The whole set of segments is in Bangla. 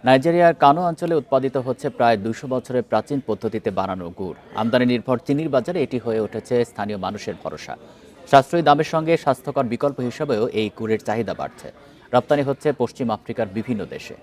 নাইজেরিয়ার কানো অঞ্চলে উৎপাদিত হচ্ছে প্রায় ২০০ বছরের প্রাচীন পদ্ধতিতে বানানো গুড়। আমদানি নির্ভর চিনির বাজারে এটি হয়ে উঠেছে স্থানীয় মানুষের ভরসা। সাশ্রয়ী দামের সঙ্গে স্বাস্থ্যকর বিকল্প হিসেবেও এই গুড়ের চাহিদা বাড়ছে। রপ্তানি হচ্ছে পশ্চিম আফ্রিকার বিভিন্ন দেশে।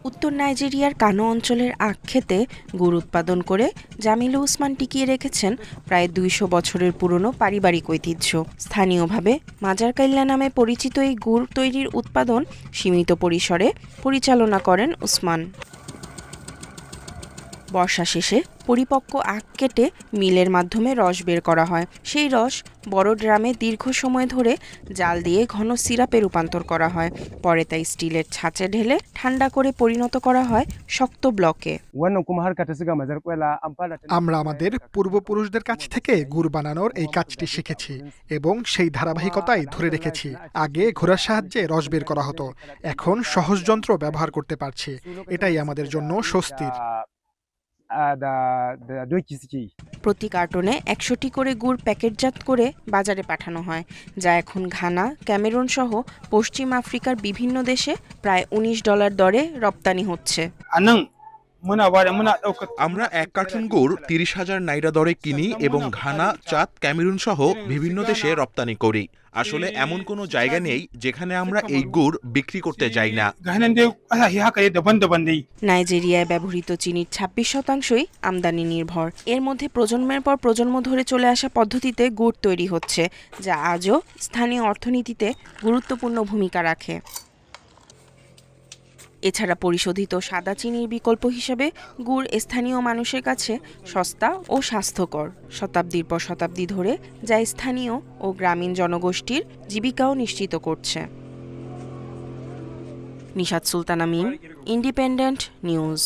উত্তর নাইজেরিয়ার কানো অঞ্চলের আখখেতে গুড় উৎপাদন করে জামিলু উসমান টিকিয়ে রেখেছেন প্রায় ২০০ বছরের পুরনো পারিবারিক ঐতিহ্য। স্থানীয়ভাবে মাজারকাইল্লা নামে পরিচিত এই গুড় তৈরির উৎপাদন সীমিত পরিসরে পরিচালনা করেন উসমান। বর্ষা শেষে পরিপক্ক আখ কেটে মিলের মাধ্যমে রস বের করা হয়। সেই রস বড় ড্রামে দীর্ঘ সময় ধরে জাল দিয়ে ঘন সিরাপে রূপান্তর করা হয়। পরে তা স্টিলের ছাঁচে ঢেলে ঠান্ডা করে পরিণত করা হয় শক্ত ব্লকে। আমরা আমাদের পূর্বপুরুষদের কাছ থেকে গুড় বানানোর এই কাজটি শিখেছি এবং সেই ধারাবাহিকতাই ধরে রেখেছি। আগে ঘোড়ার সাহায্যে রস বের করা হতো, এখন সহজ যন্ত্র ব্যবহার করতে পারছি। এটাই আমাদের জন্য স্বস্তির। প্রতি কার্টনে ১০০টি করে গুড় প্যাকেটজাত করে বাজারে পাঠানো হয়, যা এখন ঘানা, ক্যামেরুন সহ পশ্চিম আফ্রিকার বিভিন্ন দেশে প্রায় $১৯ দরে রপ্তানি হচ্ছে। আমরা ১ কার্টন গুড় ৩০,০০০ নাইরা দরে কিনি এবং ঘানা, চাদ, ক্যামেরুন সহ বিভিন্ন দেশে রপ্তানি করি। আসলে এমন কোনো জায়গা নেই যেখানে আমরা এই গুড় বিক্রি করতে যাই না। নাইজেরিয়ায় ব্যবহৃত চিনির ২৬% আমদানি নির্ভর। এর মধ্যে প্রজন্মের পর প্রজন্ম ধরে চলে আসা পদ্ধতিতে গুড় তৈরি হচ্ছে, যা আজও স্থানীয় অর্থনীতিতে গুরুত্বপূর্ণ ভূমিকা রাখে। এছাড়া পরিশোধিত সাদা চিনির বিকল্প হিসেবে গুড় স্থানীয় মানুষের কাছে সস্তা ও স্বাস্থ্যকর। শতাব্দীর পর শতাব্দী ধরে যা স্থানীয় ও গ্রামীণ জনগোষ্ঠীর জীবিকাও নিশ্চিত করছে। নিশাত সুলতানা মিম, ইন্ডিপেন্ডেন্ট নিউজ।